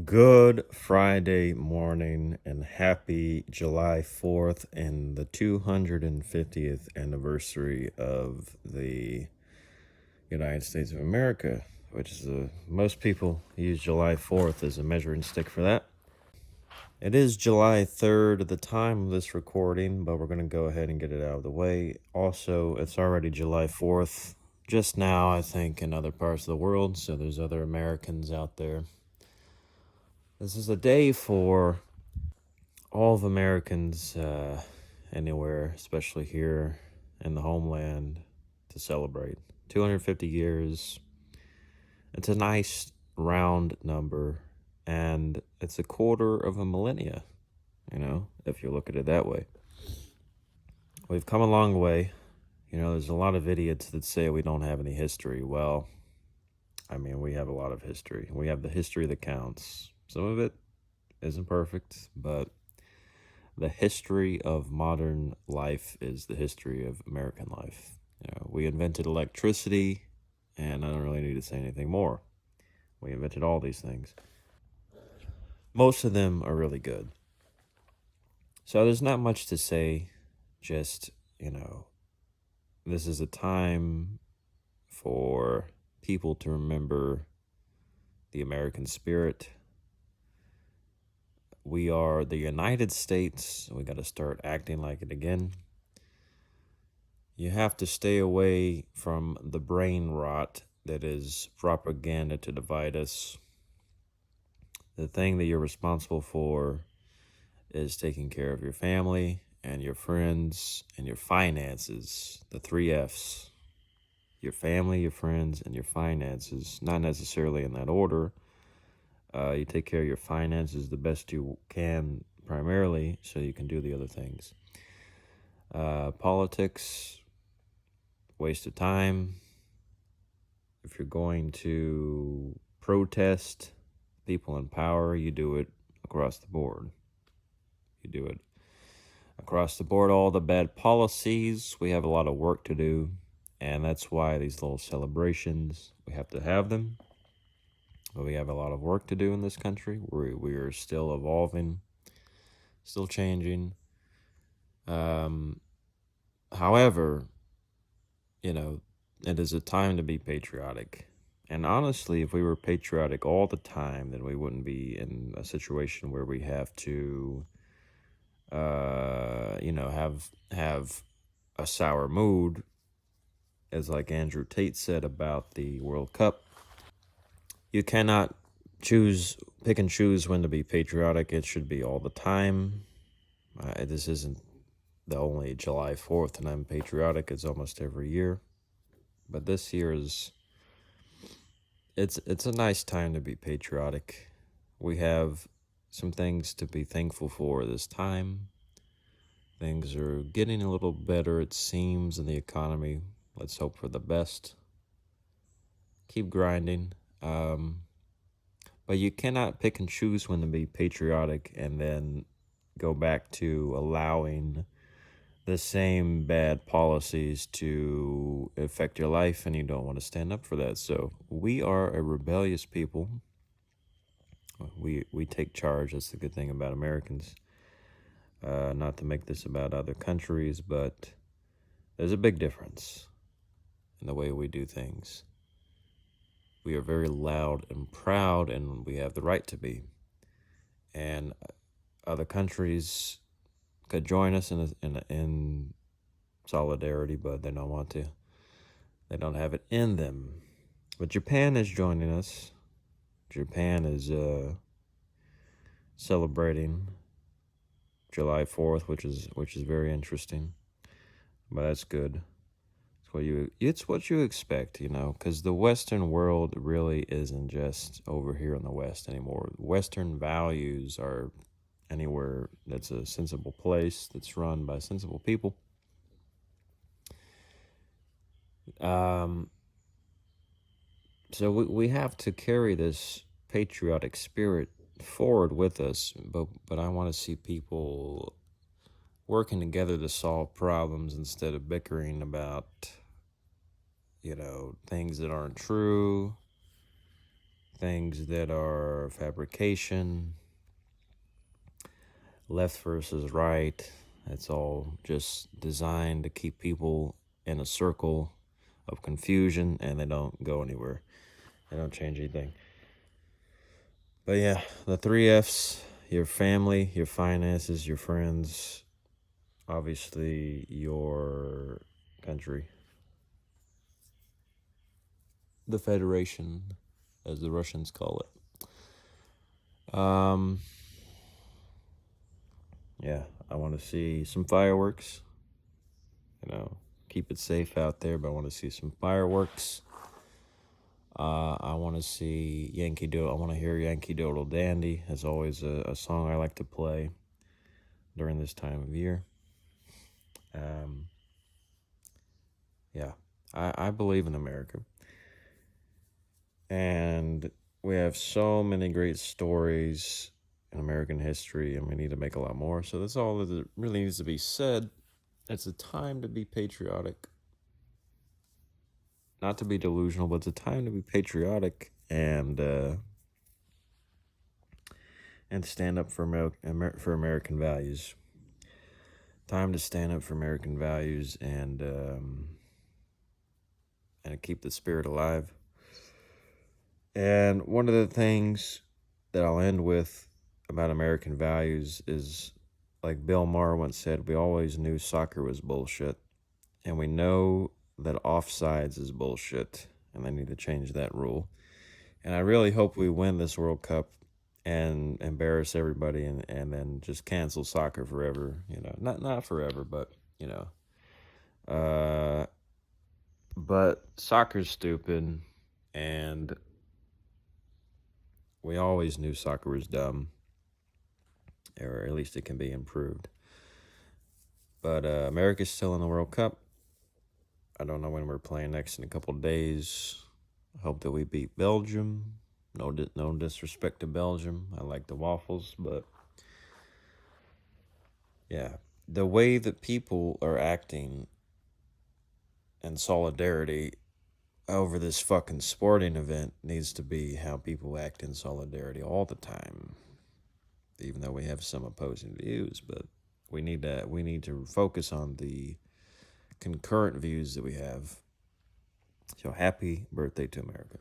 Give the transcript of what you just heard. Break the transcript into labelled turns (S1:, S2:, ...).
S1: Good Friday morning and happy July 4th and the 250th anniversary of the United States of America, which is most people use July 4th as a measuring stick for that. It is July 3rd at the time of this recording, but we're going to go ahead and get it out of the way. Also, it's already July 4th just now, I think, in other parts of the world, so there's other Americans out there. This is a day for all of Americans anywhere, especially here in the homeland, to celebrate. 250 years. It's a nice round number, and it's a quarter of a millennia, if you look at it that way. We've come a long way. There's a lot of idiots that say we don't have any history. Well, we have a lot of history. We have the history that counts. Some of it isn't perfect, but the history of modern life is the history of American life. We invented electricity, and I don't really need to say anything more. We invented all these things. Most of them are really good. So there's not much to say, just, this is a time for people to remember the American spirit. We are the United States. We got to start acting like it again. You have to stay away from the brain rot that is propaganda to divide us. The thing that you're responsible for is taking care of your family and your friends and your finances. The 3 F's. Your family, your friends, and your finances. Not necessarily in that order. You take care of your finances the best you can, primarily, so you can do the other things. Politics, waste of time. If you're going to protest people in power, you do it across the board. You do it across the board. All the bad policies, we have a lot of work to do, and that's why these little celebrations, we have to have them. But we have a lot of work to do in this country. We are still evolving, still changing. However, it is a time to be patriotic. And honestly, if we were patriotic all the time, then we wouldn't be in a situation where we have to, have a sour mood, as like Andrew Tate said about the World Cup. You cannot pick and choose when to be patriotic. It should be all the time. This isn't the only July 4th and I'm patriotic. It's almost every year. But this year it's a nice time to be patriotic. We have some things to be thankful for this time. Things are getting a little better, it seems, in the economy. Let's hope for the best. Keep grinding. But you cannot pick and choose when to be patriotic and then go back to allowing the same bad policies to affect your life, and you don't want to stand up for that. So we are a rebellious people. We take charge. That's the good thing about Americans. Not to make this about other countries, but there's a big difference in the way we do things. We are very loud and proud, and we have the right to be. And other countries could join us in solidarity, but they don't want to. They don't have it in them. But Japan is joining us. Japan is celebrating July 4th, which is very interesting. But that's good. It's what you expect, because the Western world really isn't just over here in the West anymore. Western values are anywhere that's a sensible place that's run by sensible people. So we have to carry this patriotic spirit forward with us, but I want to see people working together to solve problems instead of bickering about, things that aren't true, things that are fabrication, left versus right. It's all just designed to keep people in a circle of confusion, and they don't go anywhere. They don't change anything. But yeah, the three F's: your family, your finances, your friends, obviously your country. The Federation, as the Russians call it. Yeah, I want to see some fireworks. Keep it safe out there, but I want to see some fireworks. I want to see Yankee Doodle. I want to hear Yankee Doodle Dandy. It's always a song I like to play during this time of year. Yeah, I believe in America. And we have so many great stories in American history, and we need to make a lot more. So that's all that really needs to be said. It's a time to be patriotic. Not to be delusional, but it's a time to be patriotic and stand up for for American values. Time to stand up for American values and keep the spirit alive. And one of the things that I'll end with about American values is, like Bill Maher once said, we always knew soccer was bullshit, and we know that offsides is bullshit, and they need to change that rule. And I really hope we win this World Cup and embarrass everybody and then just cancel soccer forever. Not forever, but uh, but soccer's stupid, and we always knew soccer was dumb, or at least it can be improved. But America's still in the World Cup. I don't know when we're playing next in a couple days. I hope that we beat Belgium. No disrespect to Belgium. I like the waffles, but yeah, the way that people are acting in solidarity over this fucking sporting event needs to be how people act in solidarity all the time. Even though we have some opposing views, but we need to focus on the concurrent views that we have. So happy birthday to America.